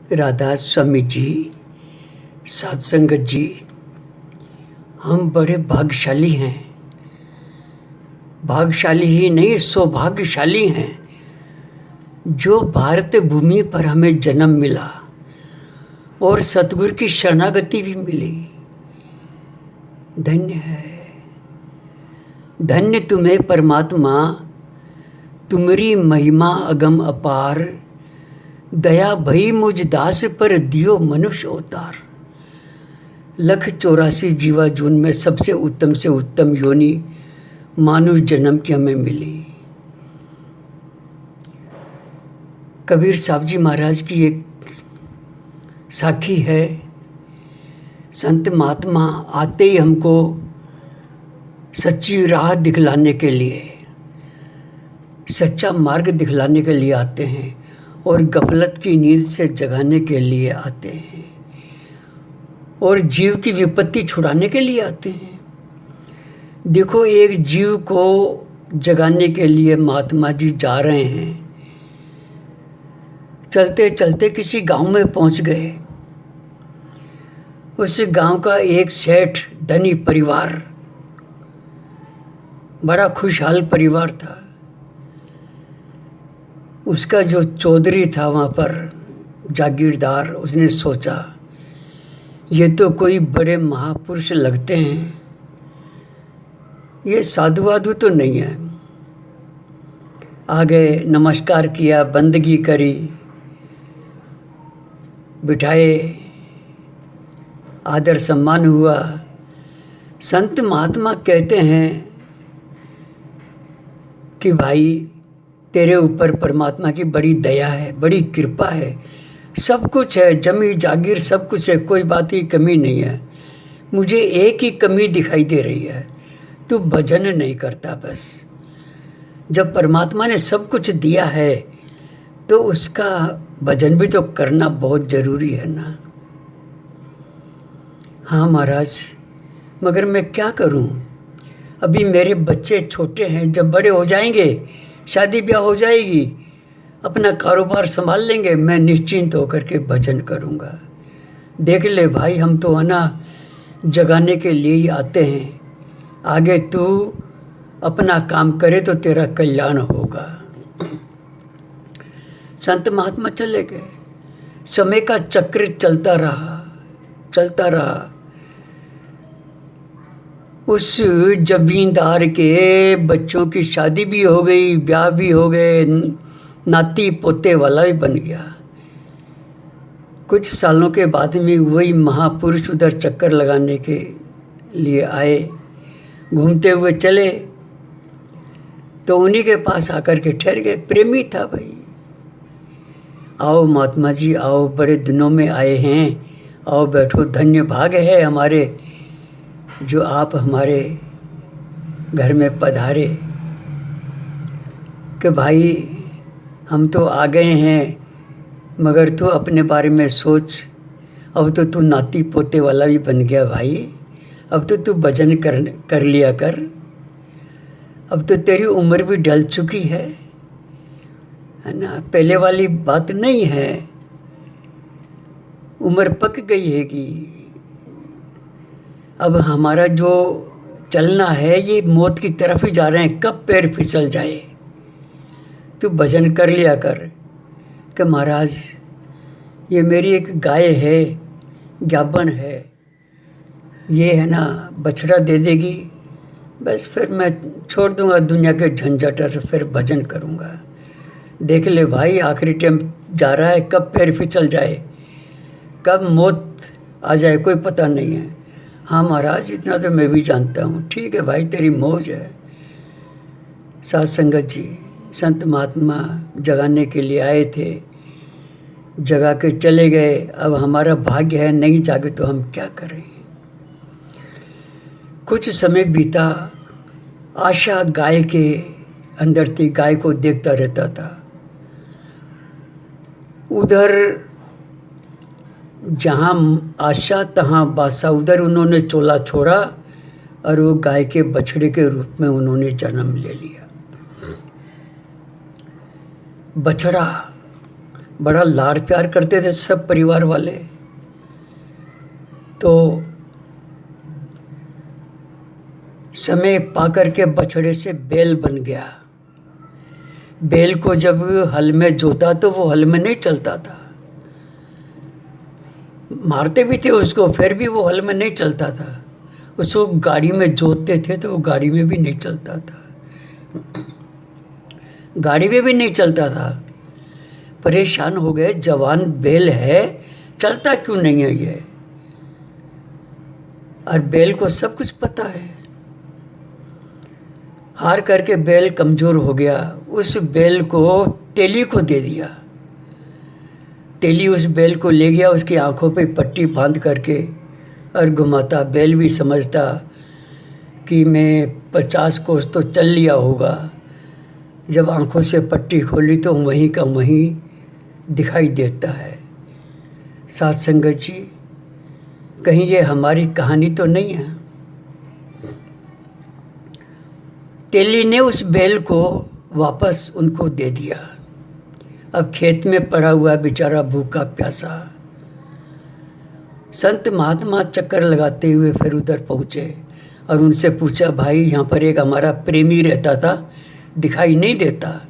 राधा स्वामी जी, साध संगत जी, हम बड़े भाग्यशाली हैं। भाग्यशाली ही नहीं, सौभाग्यशाली हैं जो भारत भूमि पर हमें जन्म मिला और सतगुरु की शरणागति भी मिली। धन्य है, धन्य तुम्हें परमात्मा, तुम्हारी महिमा अगम अपार। दया भई मुझ दास पर दियो मनुष्य अवतार। 184 जीवा जून में सबसे उत्तम से उत्तम योनि मानव जन्म की हमें मिली। कबीर साहब जी महाराज की एक साखी है। संत महात्मा आते ही हमको सच्ची राह दिखलाने के लिए, सच्चा मार्ग दिखलाने के लिए आते हैं और गफलत की नींद से जगाने के लिए आते हैं और जीव की विपत्ति छुड़ाने के लिए आते हैं। देखो, एक जीव को जगाने के लिए महात्मा जी जा रहे हैं। चलते चलते किसी गांव में पहुंच गए। उस गांव का एक सेठ धनी परिवार, बड़ा खुशहाल परिवार था। उसका जो चौधरी था वहाँ पर जागीरदार, उसने सोचा ये तो कोई बड़े महापुरुष लगते हैं, ये साधु वाधु तो नहीं है। आगे नमस्कार किया, बंदगी करी, बिठाए, आदर सम्मान हुआ। संत महात्मा कहते हैं कि भाई तेरे ऊपर परमात्मा की बड़ी दया है, बड़ी कृपा है, सब कुछ है, जमी जागीर सब कुछ है, कोई बात की कमी नहीं है। मुझे एक ही कमी दिखाई दे रही है, तू भजन नहीं करता। बस जब परमात्मा ने सब कुछ दिया है तो उसका भजन भी तो करना बहुत ज़रूरी है ना। हाँ महाराज, मगर मैं क्या करूं? अभी मेरे बच्चे छोटे हैं, जब बड़े हो जाएंगे, शादी ब्याह हो जाएगी, अपना कारोबार संभाल लेंगे, मैं निश्चिंत होकर के भजन करूँगा। देख ले भाई, हम तो है ना जगाने के लिए ही आते हैं। आगे तू अपना काम करे तो तेरा कल्याण होगा। संत महात्मा चले गए। समय का चक्र चलता रहा, चलता रहा। उस जमींदार के बच्चों की शादी भी हो गई, ब्याह भी हो गए, नाती पोते वाला भी बन गया। कुछ सालों के बाद में वही महापुरुष उधर चक्कर लगाने के लिए आए, घूमते हुए चले तो उन्हीं के पास आकर के ठहर गए। प्रेमी था भाई। आओ महात्मा जी, आओ, बड़े दिनों में आए हैं, आओ बैठो, धन्य भाग्य है हमारे जो आप हमारे घर में पधारे। कि भाई हम तो आ गए हैं, मगर तू अपने बारे में सोच। अब तो तू नाती पोते वाला भी बन गया भाई। अब तो तू भजन कर लिया कर। अब तो तेरी उम्र भी ढल चुकी है ना, पहले वाली बात नहीं है। उम्र पक गई है कि अब हमारा जो चलना है ये मौत की तरफ ही जा रहे हैं, कब पैर फिसल जाए। तू भजन कर लिया कर। कि महाराज ये मेरी एक गाय है, ज्ञापन है, ये है ना बछड़ा दे देगी, बस फिर मैं छोड़ दूंगा दुनिया के झंझट और फिर भजन करूंगा। देख ले भाई, आखिरी टाइम जा रहा है, कब पैर फिसल जाए, कब मौत आ जाए, कोई पता नहीं है। हाँ महाराज, इतना तो मैं भी जानता हूँ। ठीक है भाई, तेरी मौज है। साध संगत जी, संत महात्मा जगाने के लिए आए थे, जगा के चले गए। अब हमारा भाग्य है, नहीं जागे तो हम क्या करें। कुछ समय बीता। आशा गाय के अंदर थी, गाय को देखता रहता था। उधर जहाँ आशा तहाँ बासा, उधर उन्होंने चोला छोड़ा और वो गाय के बछड़े के रूप में उन्होंने जन्म ले लिया। बछड़ा बड़ा लाड़ प्यार करते थे सब परिवार वाले। तो समय पाकर के बछड़े से बैल बन गया। बैल को जब हल में जोता तो वो हल में नहीं चलता था, मारते भी थे उसको, फिर भी वो हल में नहीं चलता था। उसको गाड़ी में जोतते थे तो वो गाड़ी में भी नहीं चलता था, गाड़ी में भी नहीं चलता था। परेशान हो गए, जवान बैल है, चलता क्यों नहीं है ये। और बैल को सब कुछ पता है। हार करके बैल कमज़ोर हो गया। उस बैल को तेली को दे दिया। तेली उस बैल को ले गया, उसकी आंखों पे पट्टी बांध करके और घुमाता। बैल भी समझता कि मैं 50 कोस तो चल लिया होगा। जब आंखों से पट्टी खोली तो वहीं का वहीं दिखाई देता है। साथ संगत जी, कहीं ये हमारी कहानी तो नहीं है। तेली ने उस बैल को वापस उनको दे दिया। अब खेत में पड़ा हुआ बेचारा भूखा प्यासा। संत महात्मा चक्कर लगाते हुए फिर उधर पहुँचे और उनसे पूछा, भाई यहाँ पर एक हमारा प्रेमी रहता था, दिखाई नहीं देता।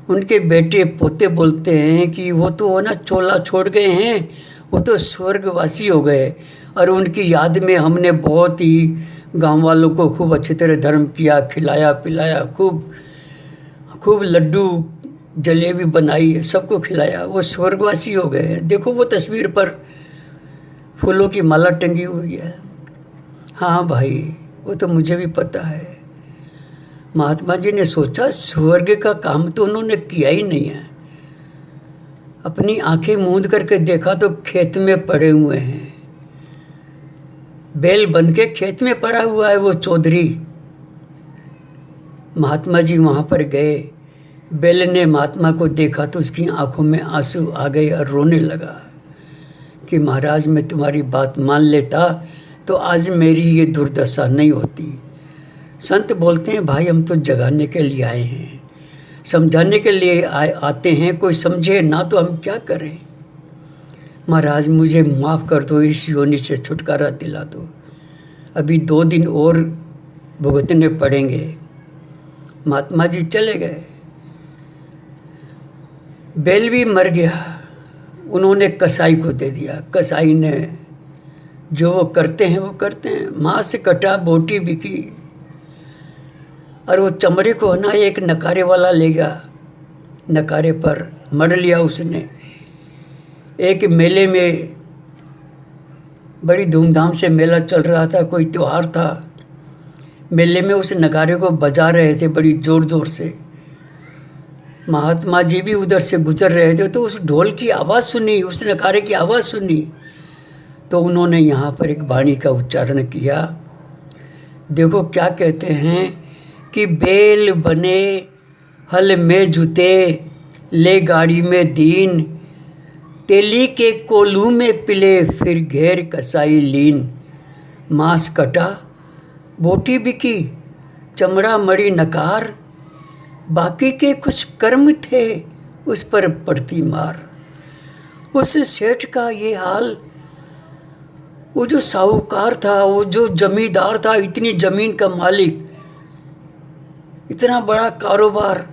उनके बेटे पोते बोलते हैं कि वो तो ना चोला छोड़ गए हैं, वो तो स्वर्गवासी हो गए। और उनकी याद में हमने बहुत ही गांव वालों को खूब अच्छी तरह धर्म किया, खिलाया पिलाया, खूब लड्डू जलेबी बनाई, सबको खिलाया। वो स्वर्गवासी हो गए हैं। देखो वो तस्वीर पर फूलों की माला टंगी हुई है। हाँ भाई, वो तो मुझे भी पता है। महात्मा जी ने सोचा स्वर्ग का काम तो उन्होंने किया ही नहीं है। अपनी आंखें मूंद करके देखा तो खेत में पड़े हुए हैं, बैल बन के खेत में पड़ा हुआ है वो चौधरी। महात्मा जी वहाँ पर गए। बैल ने महात्मा को देखा तो उसकी आंखों में आंसू आ गए और रोने लगा कि महाराज, मैं तुम्हारी बात मान लेता तो आज मेरी ये दुर्दशा नहीं होती। संत बोलते हैं, भाई हम तो जगाने के लिए आए हैं, समझाने के लिए आते हैं, कोई समझे ना तो हम क्या करें। महाराज मुझे माफ़ कर दो, इस योनि से छुटकारा दिला दो, अभी 2 दिन और भुगतने पड़ेंगे। महात्मा जी चले गए। बैल भी मर गया। उन्होंने कसाई को दे दिया। कसाई ने जो वो करते हैं वो करते हैं। मांस कटा, बोटी बिकी और वो चमड़े को ना एक नकारे वाला ले गया। नकारे पर मर लिया उसने। एक मेले में बड़ी धूमधाम से मेला चल रहा था, कोई त्यौहार था। मेले में उस नगारे को बजा रहे थे बड़ी ज़ोर ज़ोर से। महात्मा जी भी उधर से गुजर रहे थे तो उस ढोल की आवाज़ सुनी, उस नगारे की आवाज़ सुनी तो उन्होंने यहाँ पर एक वाणी का उच्चारण किया। देखो क्या कहते हैं कि बैल बने हल में जुते, ले गाड़ी में दीन, तेली के कोलू में पिले, फिर घेर कसाई लीन। मांस कटा, बोटी बिकी, चमड़ा मड़ी नकार, बाकी के कुछ कर्म थे उस पर पड़ती मार। उस सेठ का ये हाल, वो जो साहूकार था, वो जो जमींदार था, इतनी ज़मीन का मालिक, इतना बड़ा कारोबार,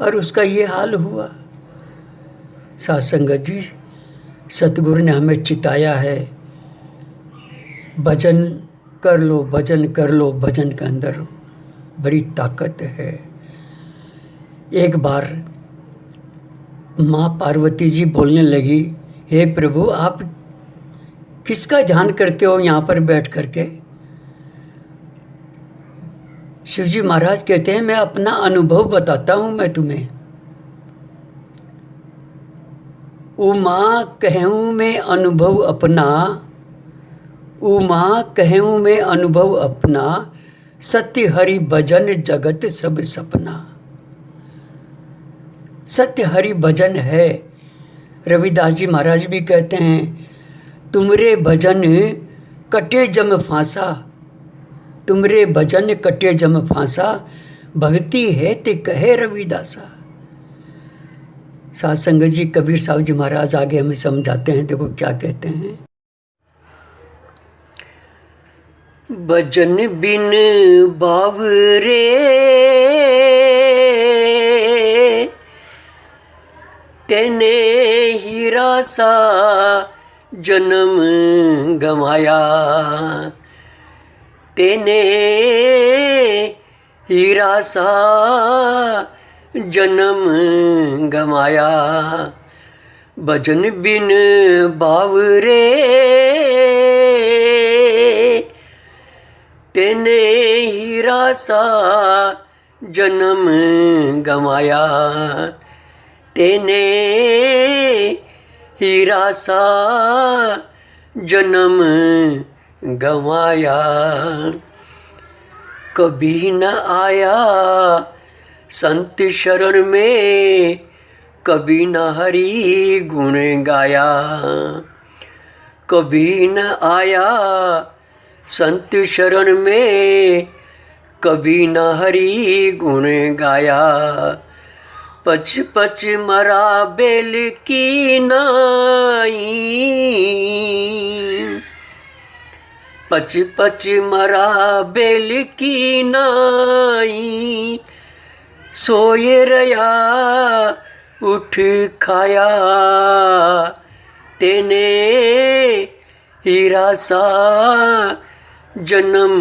और उसका ये हाल हुआ। साथ संगत जी, सतगुरु ने हमें चिताया है, भजन कर लो, भजन कर लो, भजन के अंदर बड़ी ताकत है। एक बार माँ पार्वती जी बोलने लगी, हे प्रभु आप किसका ध्यान करते हो यहाँ पर बैठ करके। शिव जी महाराज कहते हैं, मैं अपना अनुभव बताता हूँ मैं तुम्हें। उमा कहूँ मैं अनुभव अपना, उमा कहूँ मैं अनुभव अपना, सत्य हरि भजन जगत सब सपना। सत्य हरि भजन है। रविदास जी महाराज भी कहते हैं, तुमरे भजन कटे जम फांसा, तुमरे भजन कटे जम फांसा, भक्ति है ते कहे रविदासा। साध संगत जी, कबीर साहब जी महाराज आगे हमें समझाते हैं। देखो क्या कहते हैं। भजन बिन बावरे तेने हीरा सा जन्म गंवाया, तेने हीरा सा जन्म गंवाया। भजन बिन बावरे तेने हीरा सा जन्म गंवाया, तेने हीरा सा जन्म गंवाया। कभी न आया संत शरण में, कभी न हरि गुण गाया, कभी न आया संत शरण में, कभी न हरि गुण गाया। पच पच मरा बेल की नाई, पच पच मरा बेल की नाई, सोए रया उठ खाया, तेने हीरा सा जन्म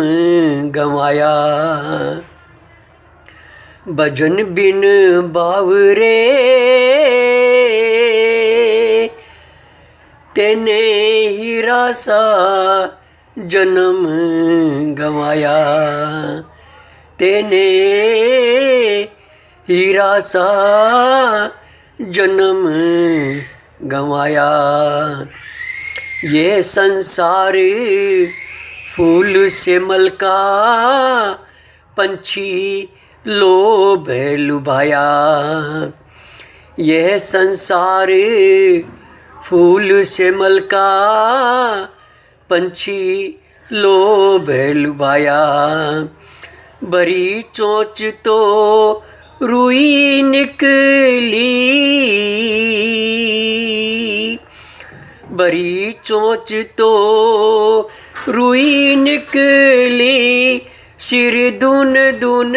गंवाया। भजन बिन बावरे तेने हीरा सा जन्म गंवाया, तेने हीरा सा जन्म गंवाया। ये संसार फूल से मलका, पंछी लोभ लुभाया। यह संसार फूल से मलका, पंछी लोभ लुभाया। बड़ी चोंच तो रुई निकली, बड़ी चोंच तो रुई निकली, सिर दुन दुन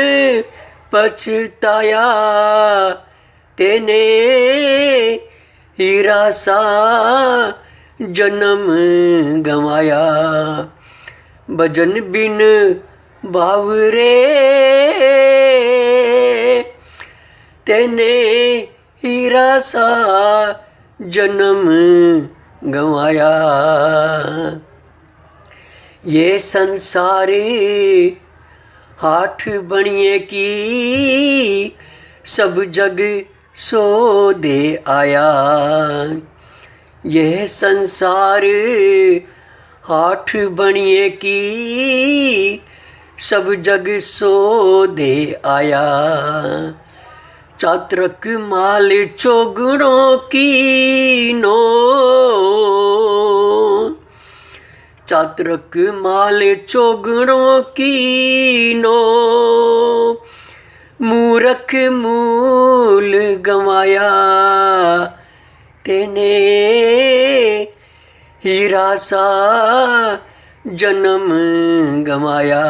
पछताया, तेने हीरा सा जन्म गंवाया। भजन बिन बावरे तेने हीरा सा जन्म गंवाया। ये संसार हाथ बनिए की, सब जग सो दे आया। यह संसार हाथ बनिए की, सब जग सो दे आया। चातरक माल चोगड़ों की नो, चातरक माल चोगड़ों की नो, मूरख मूल गंवाया, तेने हीरा सा जन्म गंवाया।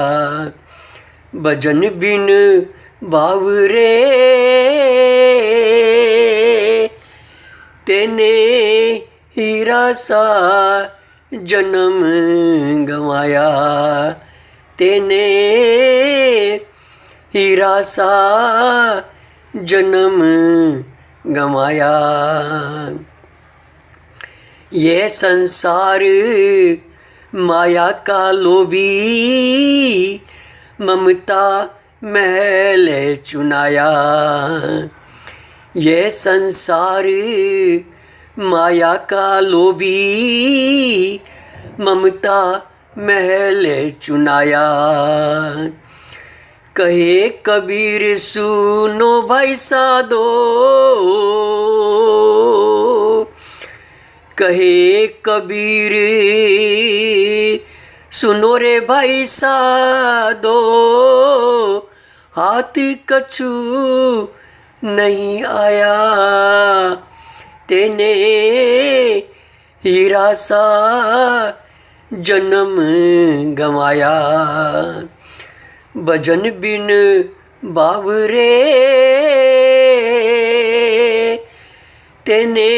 भजन बिन बावरे तेने हीरा सा जन्म गंवाया, तेने हीरा सा जन्म गंवाया। ये संसार माया का लोभी, ममता महल चुनाया। ये संसार माया का लोभी, ममता महल चुनाया। कहे कबीर सुनो भाई साधो, कहे कबीर सुनो रे भाई साधो, हाथ कछु नहीं आया, तेने हीरा सा जन्म गंवाया। भजन बिन बावरे तेने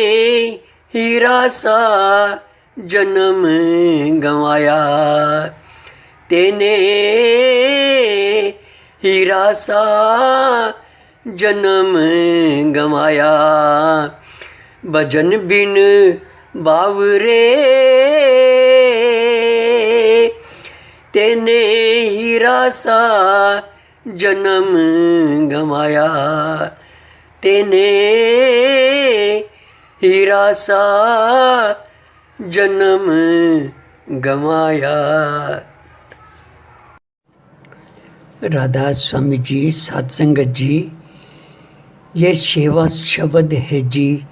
हीरा सा जन्म गंवाया। तेने हीरा सा जन्म गंवाया। भजन बिन बावरे तेने हीरा सा जन्म गंवाया। तेने हीरा सा जन्म गंवाया। राधा स्वामी जी, साध संगत जी, ये सेवा शब्द है जी।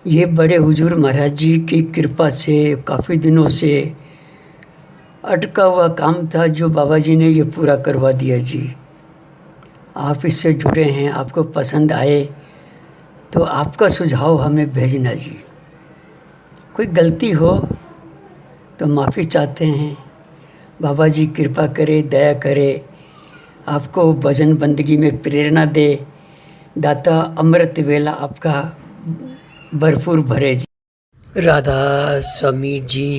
ये बड़े हुजूर महाराज जी की कृपा से काफ़ी दिनों से अटका हुआ काम था, जो बाबा जी ने ये पूरा करवा दिया जी। आप इससे जुड़े हैं, आपको पसंद आए तो आपका सुझाव हमें भेजना जी। कोई गलती हो तो माफ़ी चाहते हैं। बाबा जी कृपा करे, दया करे, आपको भजन बंदगी में प्रेरणा दे। दाता अमृत वेला आपका भरपूर भरे जी। राधा स्वामी जी।